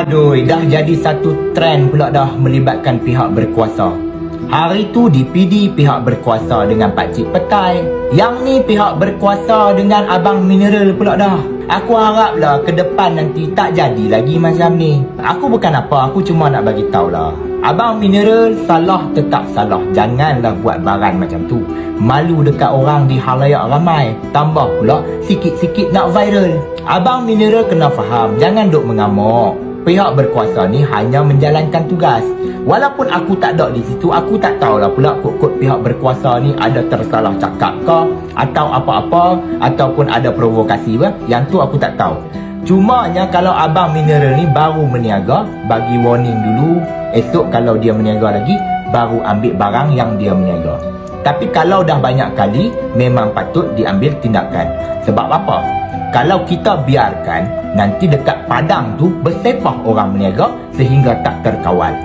Aduh, dah jadi satu trend pula dah melibatkan pihak berkuasa. Hari tu DPD pihak berkuasa dengan Pakcik Petai. Yang ni pihak berkuasa dengan Abang Mineral pula dah. Aku haraplah ke depan nanti tak jadi lagi macam ni. Aku bukan apa, aku cuma nak bagi tahulah. Abang Mineral salah tetap salah. Janganlah buat barang macam tu. Malu dekat orang di halayak ramai. Tambah pula sikit-sikit nak viral. Abang Mineral kena faham, jangan duk mengamuk. Pihak berkuasa ni hanya menjalankan tugas. Walaupun aku tak ada di situ, aku tak tahulah pula kod-kod pihak berkuasa ni ada tersalah cakap ke atau apa-apa ataupun ada provokasi ke. Yang tu aku tak tahu. Cumanya kalau Abang Mineral ni baru meniaga, bagi warning dulu. Esok kalau dia meniaga lagi, baru ambil barang yang dia meniaga. Tapi kalau dah banyak kali, memang patut diambil tindakan. Sebab apa? Kalau kita biarkan, nanti dekat padang tu bersepah orang meniaga sehingga tak terkawal.